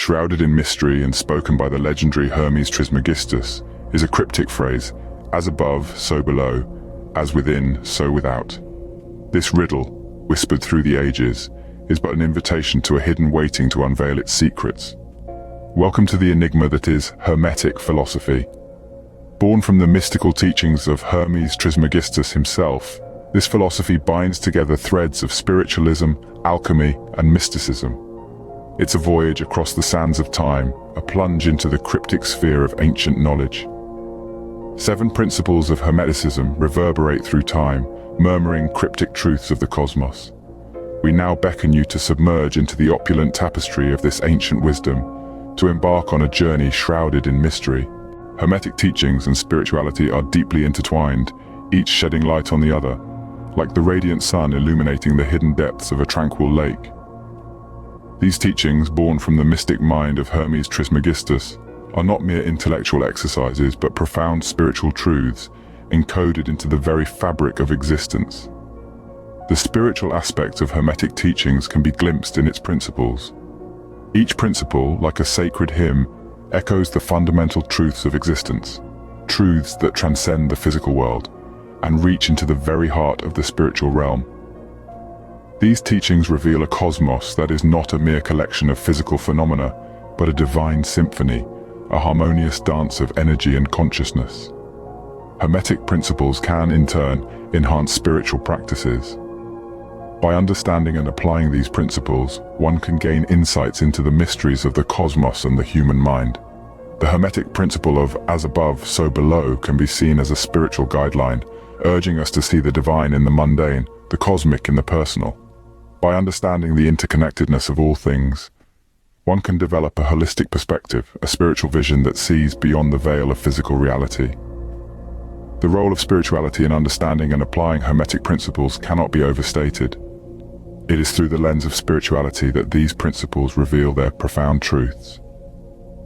shrouded in mystery and spoken by the legendary Hermes Trismegistus, is a cryptic phrase, as above, so below, as within, so without. This riddle, whispered through the ages, is but an invitation to a hidden waiting to unveil its secrets. Welcome to the enigma that is Hermetic philosophy. Born from the mystical teachings of Hermes Trismegistus himself, this philosophy binds together threads of spiritualism, alchemy, and mysticism. It's a voyage across the sands of time, a plunge into the cryptic sphere of ancient knowledge. 7 principles of Hermeticism reverberate through time, murmuring cryptic truths of the cosmos. We now beckon you to submerge into the opulent tapestry of this ancient wisdom, to embark on a journey shrouded in mystery. Hermetic teachings and spirituality are deeply intertwined, each shedding light on the other, like the radiant sun illuminating the hidden depths of a tranquil lake. These teachings, born from the mystic mind of Hermes Trismegistus, are not mere intellectual exercises but profound spiritual truths, encoded into the very fabric of existence. The spiritual aspect of Hermetic teachings can be glimpsed in its principles. Each principle, like a sacred hymn, echoes the fundamental truths of existence, truths that transcend the physical world and reach into the very heart of the spiritual realm. These teachings reveal a cosmos that is not a mere collection of physical phenomena, but a divine symphony, a harmonious dance of energy and consciousness. Hermetic principles can, in turn, enhance spiritual practices. By understanding and applying these principles, one can gain insights into the mysteries of the cosmos and the human mind. The Hermetic principle of as above, so below can be seen as a spiritual guideline, urging us to see the divine in the mundane, the cosmic in the personal. By understanding the interconnectedness of all things, one can develop a holistic perspective, a spiritual vision that sees beyond the veil of physical reality. The role of spirituality in understanding and applying Hermetic principles cannot be overstated. It is through the lens of spirituality that these principles reveal their profound truths.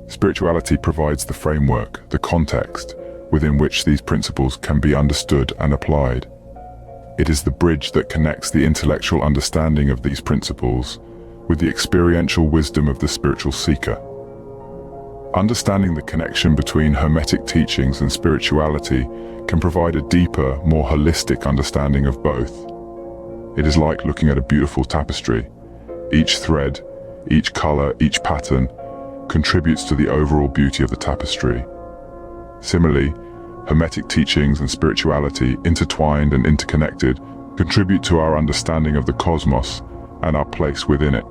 Spirituality provides the framework, the context, within which these principles can be understood and applied. It is the bridge that connects the intellectual understanding of these principles with the experiential wisdom of the spiritual seeker. Understanding the connection between Hermetic teachings and spirituality can provide a deeper, more holistic understanding of both. It is like looking at a beautiful tapestry. Each thread, each color, each pattern contributes to the overall beauty of the tapestry. Similarly, Hermetic teachings and spirituality, intertwined and interconnected, contribute to our understanding of the cosmos and our place within it.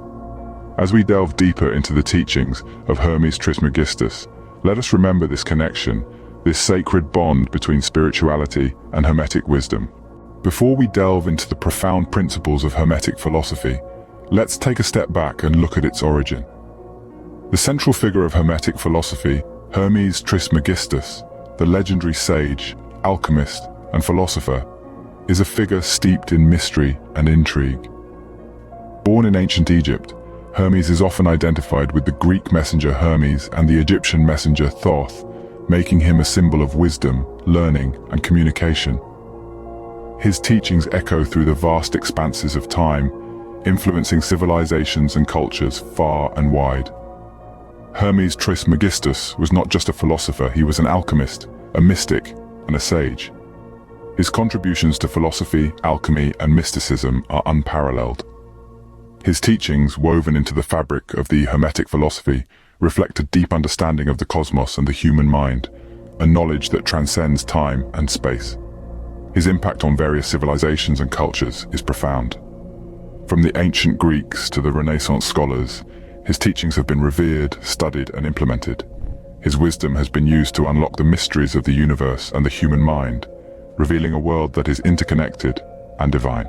As we delve deeper into the teachings of Hermes Trismegistus, let us remember this connection, this sacred bond between spirituality and Hermetic wisdom. Before we delve into the profound principles of Hermetic philosophy, let's take a step back and look at its origin. The central figure of Hermetic philosophy, Hermes Trismegistus, the legendary sage, alchemist, and philosopher, is a figure steeped in mystery and intrigue. Born in ancient Egypt, Hermes is often identified with the Greek messenger Hermes and the Egyptian messenger Thoth, making him a symbol of wisdom, learning, and communication. His teachings echo through the vast expanses of time, influencing civilizations and cultures far and wide. Hermes Trismegistus was not just a philosopher, he was an alchemist, a mystic, and a sage. His contributions to philosophy, alchemy, and mysticism are unparalleled. His teachings, woven into the fabric of the Hermetic philosophy, reflect a deep understanding of the cosmos and the human mind, a knowledge that transcends time and space. His impact on various civilizations and cultures is profound. From the ancient Greeks to the Renaissance scholars, his teachings have been revered, studied, and implemented. His wisdom has been used to unlock the mysteries of the universe and the human mind, revealing a world that is interconnected and divine.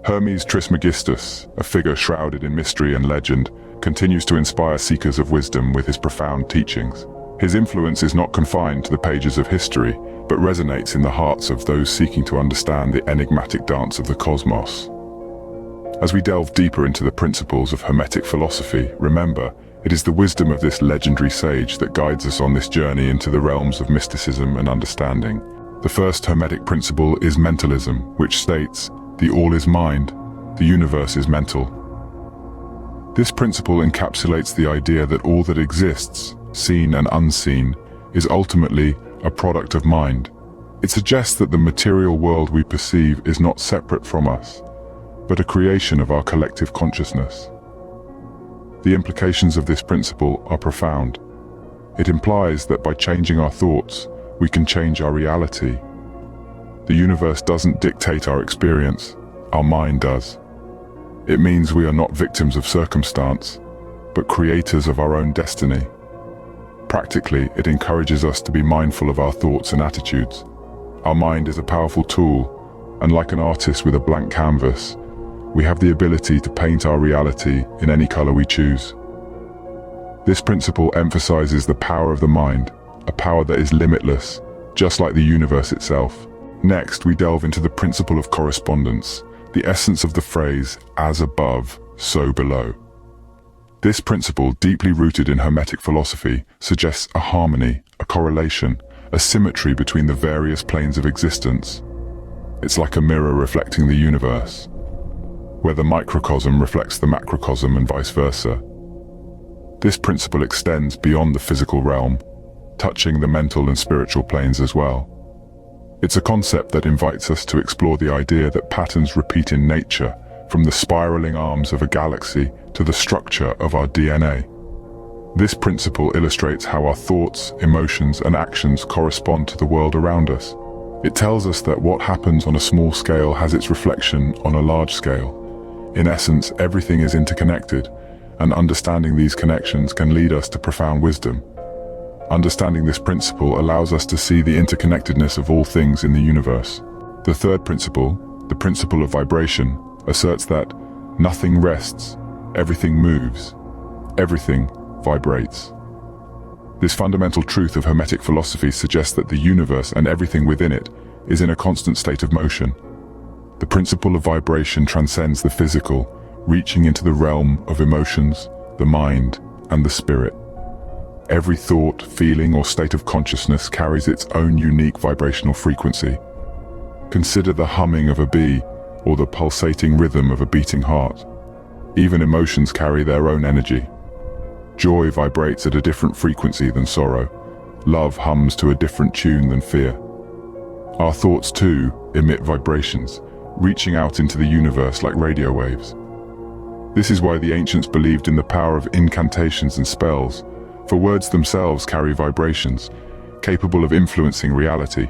Hermes Trismegistus, a figure shrouded in mystery and legend, continues to inspire seekers of wisdom with his profound teachings. His influence is not confined to the pages of history, but resonates in the hearts of those seeking to understand the enigmatic dance of the cosmos. As we delve deeper into the principles of Hermetic philosophy, remember, it is the wisdom of this legendary sage that guides us on this journey into the realms of mysticism and understanding. The first Hermetic principle is mentalism, which states, "The all is mind, the universe is mental." This principle encapsulates the idea that all that exists, seen and unseen, is ultimately a product of mind. It suggests that the material world we perceive is not separate from us, but a creation of our collective consciousness. The implications of this principle are profound. It implies that by changing our thoughts, we can change our reality. The universe doesn't dictate our experience, our mind does. It means we are not victims of circumstance, but creators of our own destiny. Practically, it encourages us to be mindful of our thoughts and attitudes. Our mind is a powerful tool, and like an artist with a blank canvas, we have the ability to paint our reality in any color we choose. This principle emphasizes the power of the mind, a power that is limitless, just like the universe itself. Next, we delve into the principle of correspondence, the essence of the phrase, as above, so below. This principle, deeply rooted in Hermetic philosophy, suggests a harmony, a correlation, a symmetry between the various planes of existence. It's like a mirror reflecting the universe, where the microcosm reflects the macrocosm and vice versa. This principle extends beyond the physical realm, touching the mental and spiritual planes as well. It's a concept that invites us to explore the idea that patterns repeat in nature, from the spiraling arms of a galaxy to the structure of our DNA. This principle illustrates how our thoughts, emotions, and actions correspond to the world around us. It tells us that what happens on a small scale has its reflection on a large scale. In essence, everything is interconnected, and understanding these connections can lead us to profound wisdom. Understanding this principle allows us to see the interconnectedness of all things in the universe. The third principle, the principle of vibration, asserts that nothing rests, everything moves, everything vibrates. This fundamental truth of Hermetic philosophy suggests that the universe and everything within it is in a constant state of motion. The principle of vibration transcends the physical, reaching into the realm of emotions, the mind, and the spirit. Every thought, feeling, or state of consciousness carries its own unique vibrational frequency. Consider the humming of a bee or the pulsating rhythm of a beating heart. Even emotions carry their own energy. Joy vibrates at a different frequency than sorrow. Love hums to a different tune than fear. Our thoughts, too, emit vibrations, reaching out into the universe like radio waves. This is why the ancients believed in the power of incantations and spells, for words themselves carry vibrations, capable of influencing reality.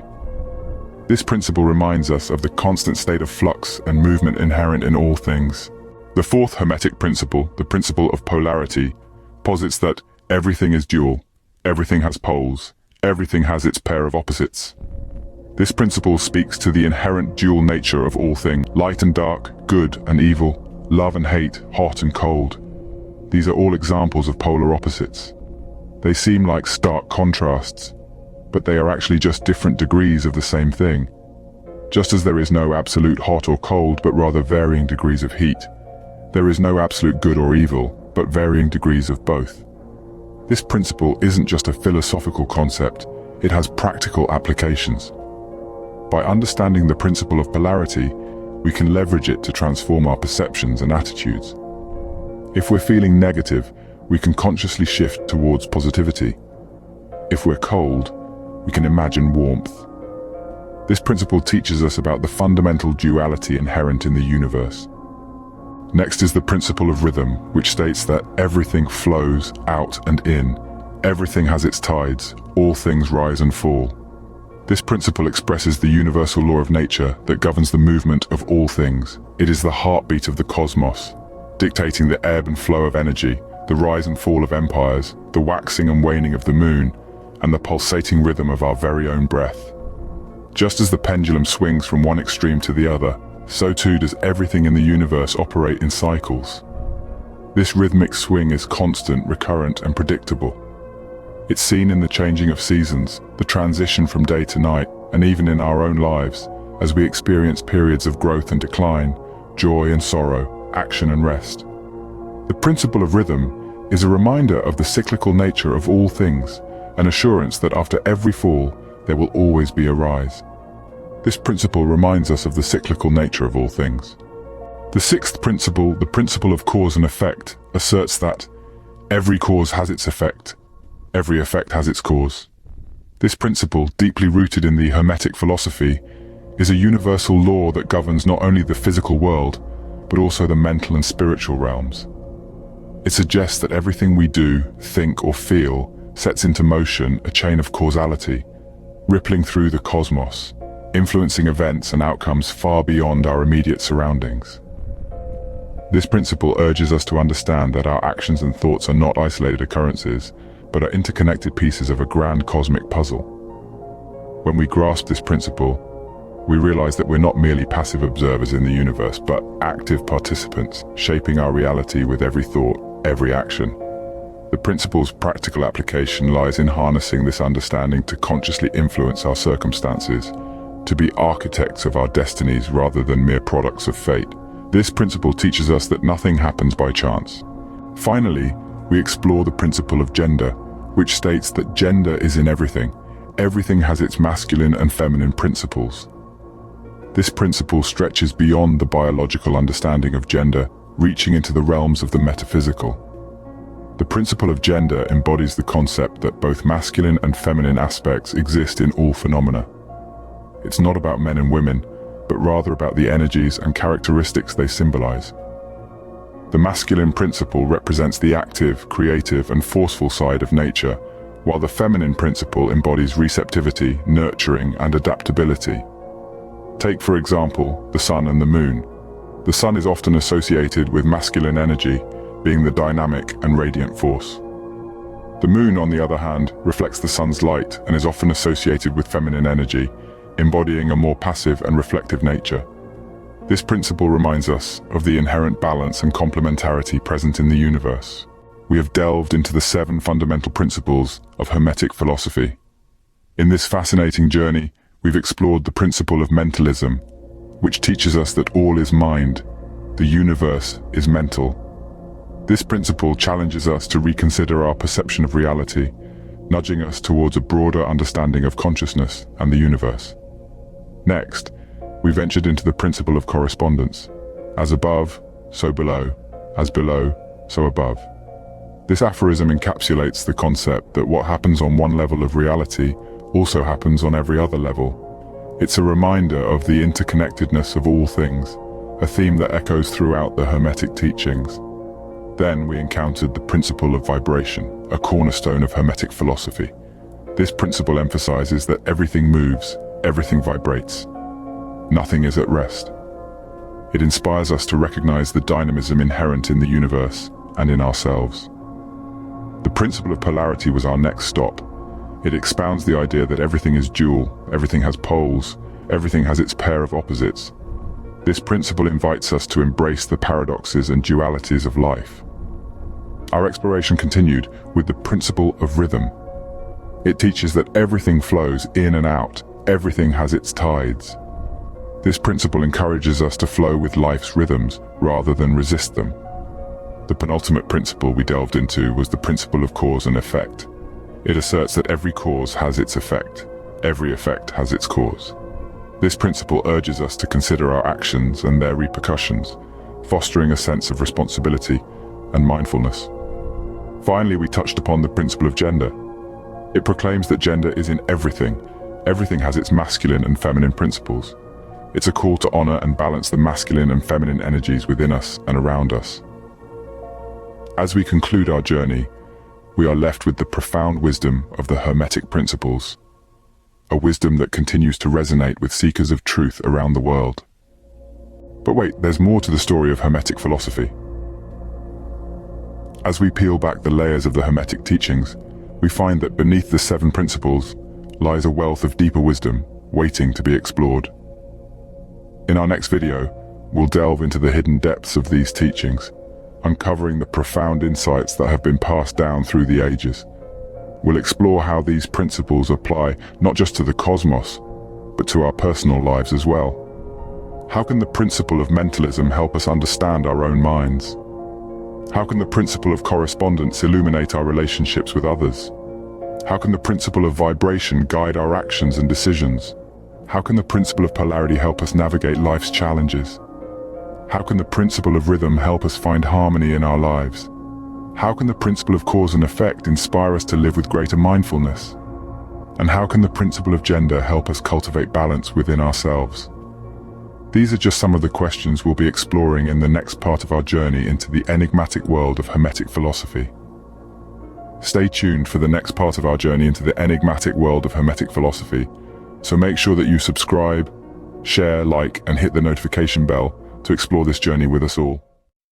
This principle reminds us of the constant state of flux and movement inherent in all things. The fourth Hermetic principle, the principle of polarity, posits that everything is dual, everything has poles, everything has its pair of opposites. This principle speaks to the inherent dual nature of all things, light and dark, good and evil, love and hate, hot and cold. These are all examples of polar opposites. They seem like stark contrasts, but they are actually just different degrees of the same thing. Just as there is no absolute hot or cold, but rather varying degrees of heat, there is no absolute good or evil, but varying degrees of both. This principle isn't just a philosophical concept, it has practical applications. By understanding the principle of polarity, we can leverage it to transform our perceptions and attitudes. If we're feeling negative, we can consciously shift towards positivity. If we're cold, we can imagine warmth. This principle teaches us about the fundamental duality inherent in the universe. Next is the principle of rhythm, which states that everything flows out and in. Everything has its tides, all things rise and fall. This principle expresses the universal law of nature that governs the movement of all things. It is the heartbeat of the cosmos, dictating the ebb and flow of energy, the rise and fall of empires, the waxing and waning of the moon, and the pulsating rhythm of our very own breath. Just as the pendulum swings from one extreme to the other, so too does everything in the universe operate in cycles. This rhythmic swing is constant, recurrent, and predictable. It's seen in the changing of seasons, the transition from day to night, and even in our own lives, as we experience periods of growth and decline, joy and sorrow, action and rest. The principle of rhythm is a reminder of the cyclical nature of all things, an assurance that after every fall, there will always be a rise. This principle reminds us of the cyclical nature of all things. The sixth principle, the principle of cause and effect, asserts that every cause has its effect, every effect has its cause. This principle, deeply rooted in the Hermetic philosophy, is a universal law that governs not only the physical world, but also the mental and spiritual realms. It suggests that everything we do, think, or feel sets into motion a chain of causality, rippling through the cosmos, influencing events and outcomes far beyond our immediate surroundings. This principle urges us to understand that our actions and thoughts are not isolated occurrences, but are interconnected pieces of a grand cosmic puzzle. When we grasp this principle, we realize that we're not merely passive observers in the universe, but active participants, shaping our reality with every thought, every action. The principle's practical application lies in harnessing this understanding to consciously influence our circumstances, to be architects of our destinies rather than mere products of fate. This principle teaches us that nothing happens by chance. Finally, we explore the principle of gender, which states that gender is in everything. Everything has its masculine and feminine principles. This principle stretches beyond the biological understanding of gender, reaching into the realms of the metaphysical. The principle of gender embodies the concept that both masculine and feminine aspects exist in all phenomena. It's not about men and women, but rather about the energies and characteristics they symbolize. The masculine principle represents the active, creative, and forceful side of nature, while the feminine principle embodies receptivity, nurturing, and adaptability. Take, for example, the sun and the moon. The sun is often associated with masculine energy, being the dynamic and radiant force. The moon, on the other hand, reflects the sun's light and is often associated with feminine energy, embodying a more passive and reflective nature. This principle reminds us of the inherent balance and complementarity present in the universe. We have delved into the 7 fundamental principles of Hermetic philosophy. In this fascinating journey, we've explored the principle of mentalism, which teaches us that all is mind, the universe is mental. This principle challenges us to reconsider our perception of reality, nudging us towards a broader understanding of consciousness and the universe. Next, we ventured into the principle of correspondence. As above, so below. As below, so above. This aphorism encapsulates the concept that what happens on one level of reality also happens on every other level. It's a reminder of the interconnectedness of all things, a theme that echoes throughout the Hermetic teachings. Then we encountered the principle of vibration, a cornerstone of Hermetic philosophy. This principle emphasizes that everything moves, everything vibrates. Nothing is at rest. It inspires us to recognize the dynamism inherent in the universe and in ourselves. The principle of polarity was our next stop. It expounds the idea that everything is dual, everything has poles, everything has its pair of opposites. This principle invites us to embrace the paradoxes and dualities of life. Our exploration continued with the principle of rhythm. It teaches that everything flows in and out, everything has its tides. This principle encourages us to flow with life's rhythms rather than resist them. The penultimate principle we delved into was the principle of cause and effect. It asserts that every cause has its effect, every effect has its cause. This principle urges us to consider our actions and their repercussions, fostering a sense of responsibility and mindfulness. Finally, we touched upon the principle of gender. It proclaims that gender is in everything. Everything has its masculine and feminine principles. It's a call to honor and balance the masculine and feminine energies within us and around us. As we conclude our journey, we are left with the profound wisdom of the Hermetic principles, a wisdom that continues to resonate with seekers of truth around the world. But wait, there's more to the story of Hermetic philosophy. As we peel back the layers of the Hermetic teachings, we find that beneath the 7 principles lies a wealth of deeper wisdom waiting to be explored. In our next video, we'll delve into the hidden depths of these teachings, uncovering the profound insights that have been passed down through the ages. We'll explore how these principles apply not just to the cosmos, but to our personal lives as well. How can the principle of mentalism help us understand our own minds? How can the principle of correspondence illuminate our relationships with others? How can the principle of vibration guide our actions and decisions? How can the principle of polarity help us navigate life's challenges? How can the principle of rhythm help us find harmony in our lives? How can the principle of cause and effect inspire us to live with greater mindfulness? And how can the principle of gender help us cultivate balance within ourselves? These are just some of the questions we'll be exploring in the next part of our journey into the enigmatic world of Hermetic philosophy. Stay tuned for the next part of our journey into the enigmatic world of Hermetic philosophy, so make sure that you subscribe, share, like, and hit the notification bell to explore this journey with us all.